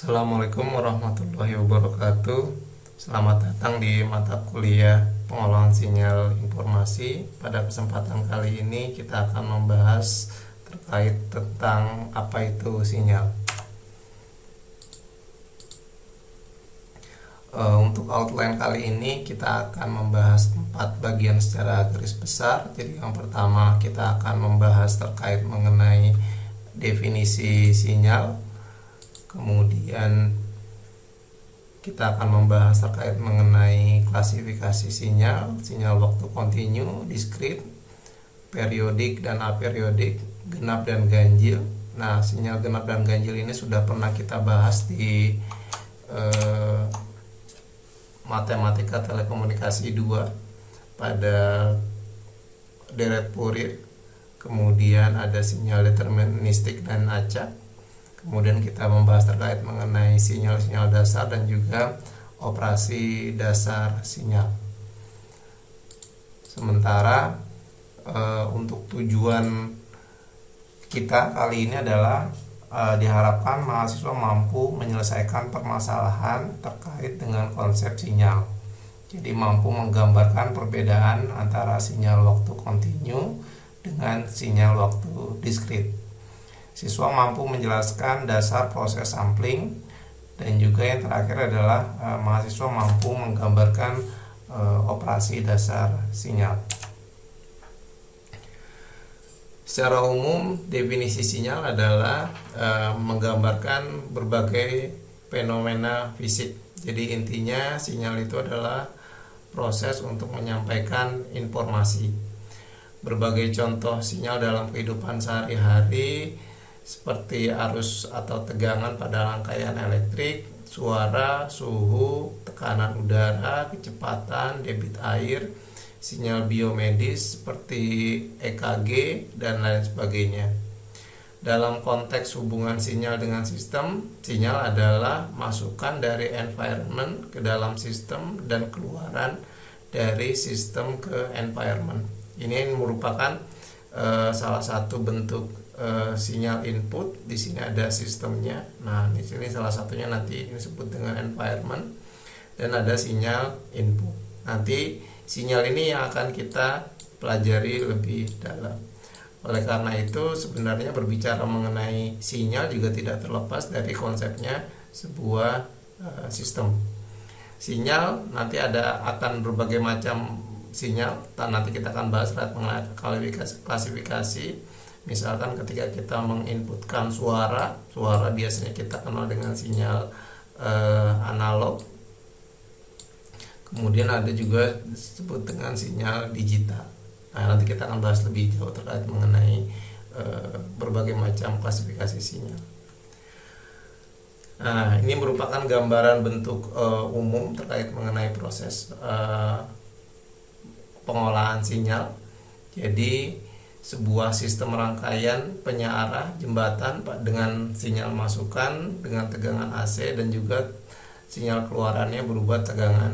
Assalamualaikum warahmatullahi wabarakatuh. Selamat datang di mata kuliah pengolahan sinyal informasi. Pada kesempatan kali ini kita akan membahas terkait tentang apa itu sinyal. Untuk outline kali ini kita akan membahas 4 bagian secara garis besar. Jadi yang pertama kita akan membahas terkait mengenai definisi sinyal. Kemudian kita akan membahas terkait mengenai klasifikasi sinyal, sinyal waktu kontinu, diskrit, periodik dan aperiodik, genap dan ganjil. Nah, sinyal genap dan ganjil ini sudah pernah kita bahas di matematika telekomunikasi 2 pada deret Fourier. Kemudian ada sinyal deterministik dan acak. Kemudian kita membahas terkait mengenai sinyal-sinyal dasar dan juga operasi dasar sinyal. Sementara untuk tujuan kita kali ini adalah diharapkan mahasiswa mampu menyelesaikan permasalahan terkait dengan konsep sinyal. Jadi mampu menggambarkan perbedaan antara sinyal waktu kontinu dengan sinyal waktu diskrit. Siswa mampu menjelaskan dasar proses sampling, dan juga yang terakhir adalah mahasiswa mampu menggambarkan operasi dasar sinyal. Secara umum, definisi sinyal adalah menggambarkan berbagai fenomena fisik. Jadi intinya sinyal itu adalah proses untuk menyampaikan informasi. Berbagai contoh sinyal dalam kehidupan sehari-hari seperti arus atau tegangan pada rangkaian elektrik, suara, suhu, tekanan udara, kecepatan, debit air, sinyal biomedis seperti EKG, dan lain sebagainya. Dalam konteks hubungan sinyal dengan sistem, sinyal adalah masukan dari environment ke dalam sistem dan keluaran dari sistem ke environment. Ini merupakan salah satu bentuk sinyal input. Di sini ada sistemnya. Nah, di sini salah satunya nanti disebut dengan environment, dan ada sinyal input. Nanti sinyal ini yang akan kita pelajari lebih dalam. Oleh karena itu, sebenarnya berbicara mengenai sinyal juga tidak terlepas dari konsepnya sebuah sistem. Sinyal nanti akan berbagai macam sinyal. Nanti kita akan bahas terkait mengenai klasifikasi. Misalkan ketika kita menginputkan suara biasanya kita kenal dengan sinyal analog. Kemudian ada juga disebut dengan sinyal digital. Nah, nanti kita akan bahas lebih jauh terkait mengenai berbagai macam klasifikasi sinyal. Nah, ini merupakan gambaran bentuk umum terkait mengenai proses pengolahan sinyal. Jadi sebuah sistem rangkaian penyearah jembatan dengan sinyal masukan dengan tegangan AC, dan juga sinyal keluarannya berubah tegangan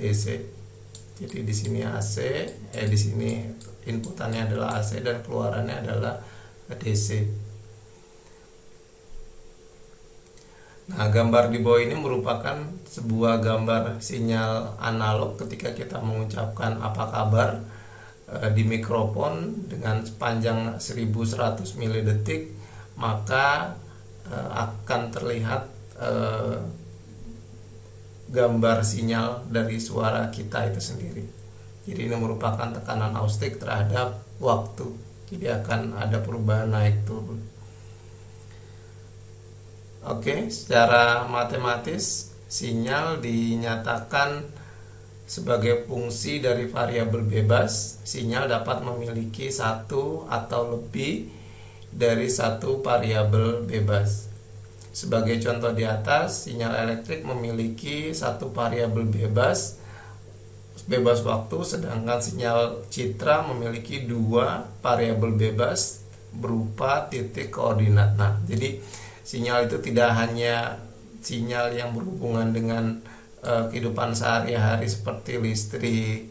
DC. Jadi di sini AC, di sini inputannya adalah AC dan keluarannya adalah DC. Nah, gambar di bawah ini merupakan sebuah gambar sinyal analog ketika kita mengucapkan apa kabar di mikrofon dengan panjang 1100 milidetik, maka akan terlihat gambar sinyal dari suara kita itu sendiri. Jadi ini merupakan tekanan akustik terhadap waktu. Jadi akan ada perubahan naik turun. Oke, secara matematis sinyal dinyatakan sebagai fungsi dari variabel bebas. Sinyal dapat memiliki satu atau lebih dari satu variabel bebas. Sebagai contoh di atas, sinyal elektrik memiliki satu variabel bebas waktu, sedangkan sinyal citra memiliki dua variabel bebas berupa titik koordinat. Nah, jadi sinyal itu tidak hanya sinyal yang berhubungan dengan kehidupan sehari-hari seperti listrik,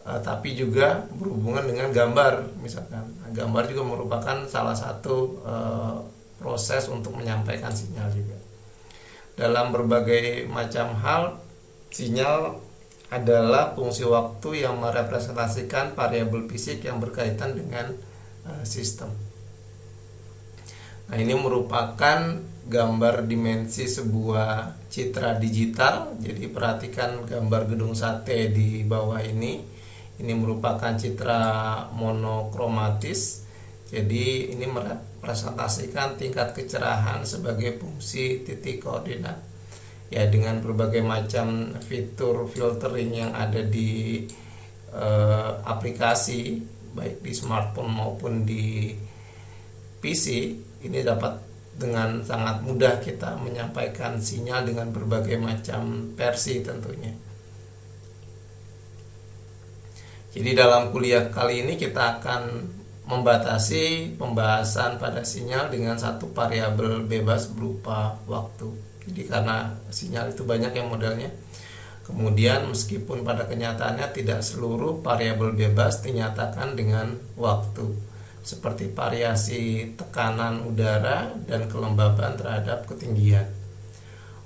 tapi juga berhubungan dengan gambar. Misalkan gambar juga merupakan salah satu proses untuk menyampaikan sinyal juga. dalam berbagai macam hal, sinyal adalah fungsi waktu yang merepresentasikan variabel fisik yang berkaitan dengan sistem. Nah, ini merupakan gambar dimensi sebuah citra digital. Jadi perhatikan gambar gedung sate di bawah ini. Ini merupakan citra monokromatis. Jadi ini merepresentasikan tingkat kecerahan sebagai fungsi titik koordinat. Ya, dengan berbagai macam fitur filtering yang ada di aplikasi, baik di smartphone maupun di PC, ini dapat dengan sangat mudah kita menyampaikan sinyal dengan berbagai macam versi tentunya. Jadi dalam kuliah kali ini kita akan membatasi pembahasan pada sinyal dengan satu variabel bebas berupa waktu. Jadi karena sinyal itu banyak yang modelnya. Kemudian meskipun pada kenyataannya tidak seluruh variabel bebas dinyatakan dengan waktu, seperti variasi tekanan udara dan kelembaban terhadap ketinggian.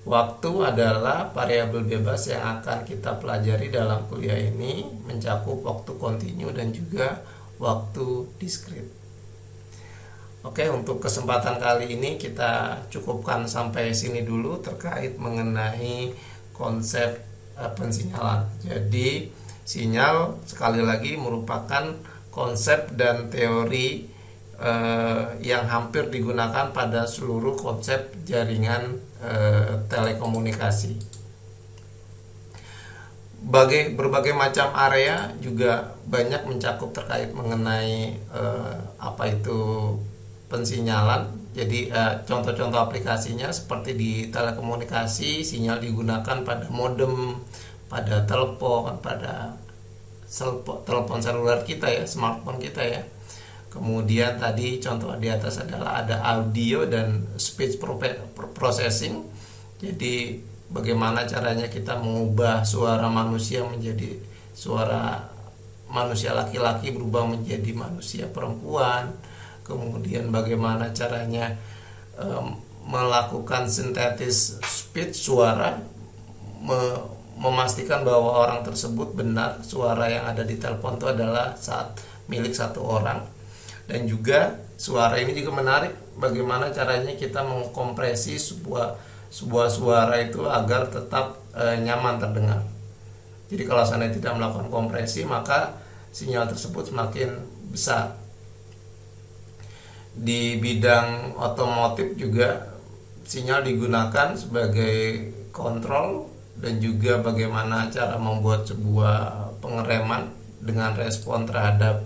Waktu adalah variabel bebas yang akan kita pelajari dalam kuliah ini, mencakup waktu kontinu dan juga waktu diskrit. Oke, untuk kesempatan kali ini kita cukupkan sampai sini dulu terkait mengenai konsep pensinyalan. Jadi sinyal sekali lagi merupakan konsep dan teori yang hampir digunakan pada seluruh konsep jaringan telekomunikasi. Berbagai macam area juga banyak mencakup terkait mengenai apa itu pensinyalan. Jadi contoh-contoh aplikasinya seperti di telekomunikasi, sinyal digunakan pada modem, pada telepon, pada telepon seluler kita ya, smartphone kita ya. Kemudian tadi contoh di atas adalah ada audio dan speech processing. Jadi bagaimana caranya kita mengubah suara manusia menjadi suara manusia laki-laki berubah menjadi manusia perempuan. Kemudian bagaimana caranya melakukan sintetis speech suara, memastikan bahwa orang tersebut benar suara yang ada di telepon itu adalah milik satu orang. Dan juga suara ini juga menarik, bagaimana caranya kita mengkompresi sebuah suara itu agar tetap nyaman terdengar. Jadi kalau seandainya tidak melakukan kompresi, maka sinyal tersebut semakin besar. Di bidang otomotif juga sinyal digunakan sebagai kontrol dan juga bagaimana cara membuat sebuah pengereman dengan respon terhadap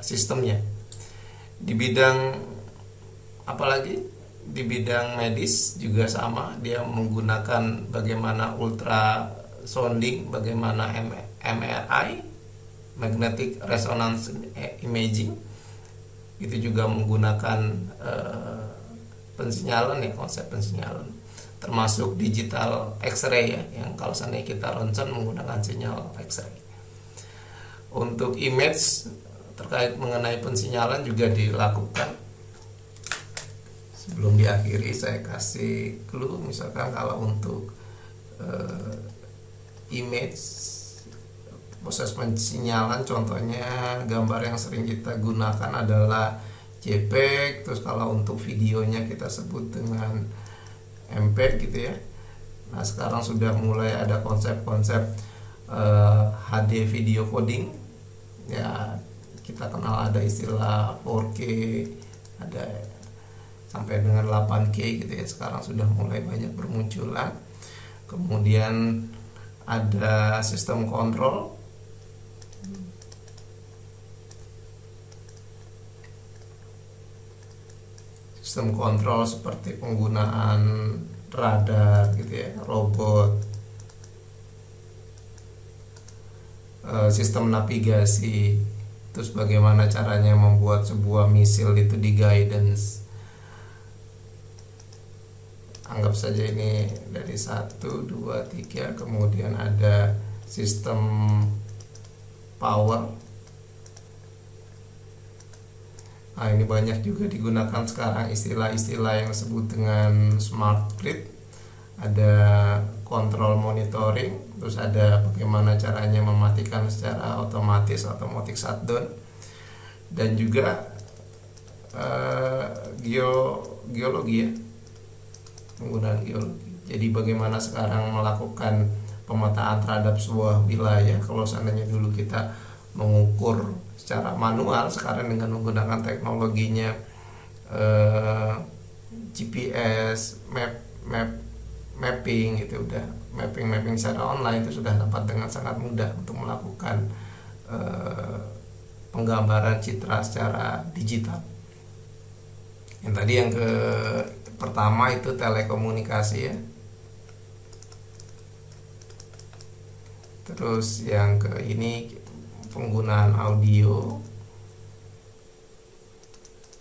sistemnya. Di bidang apalagi di bidang medis juga sama, dia menggunakan bagaimana ultrasounding, bagaimana MRI, magnetic resonance imaging, itu juga menggunakan pensinyalan ya, konsep pensinyalan, termasuk digital X-ray ya, yang kalau seandainya kita ronsen menggunakan sinyal X-ray. Untuk image terkait mengenai pensinyalan juga dilakukan. Sebelum diakhiri saya kasih clue, misalkan kalau untuk image proses pensinyalan, contohnya gambar yang sering kita gunakan adalah JPEG. Terus kalau untuk videonya kita sebut dengan MPEG gitu ya. Nah sekarang sudah mulai ada konsep-konsep HD video coding ya, kita kenal ada istilah 4K, ada sampai dengan 8K gitu ya, sekarang sudah mulai banyak bermunculan. Kemudian ada sistem kontrol, seperti penggunaan radar gitu ya, robot, sistem navigasi, terus bagaimana caranya membuat sebuah misil itu di guidance. Anggap saja ini dari 1, 2, 3, kemudian ada sistem power. Nah ini banyak juga digunakan sekarang istilah-istilah yang disebut dengan smart grid. ada kontrol monitoring, terus ada bagaimana caranya mematikan secara otomatis automatic shutdown, dan juga geologi ya, penggunaan geologi. Jadi bagaimana sekarang melakukan pemetaan terhadap sebuah wilayah. Kalau seandainya dulu kita mengukur secara manual, sekarang dengan menggunakan teknologinya GPS, mapping itu udah mapping secara online itu sudah dapat dengan sangat mudah untuk melakukan penggambaran citra secara digital. Yang tadi yang pertama itu telekomunikasi ya. Terus yang ini penggunaan audio.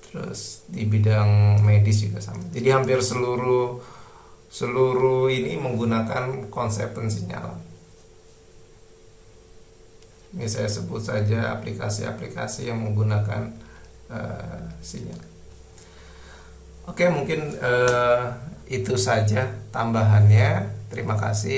Terus di bidang medis juga sama. Jadi hampir seluruh ini menggunakan konsep pensinyalan. Ini saya sebut saja aplikasi-aplikasi yang menggunakan sinyal. Oke, mungkin itu saja tambahannya. Terima kasih.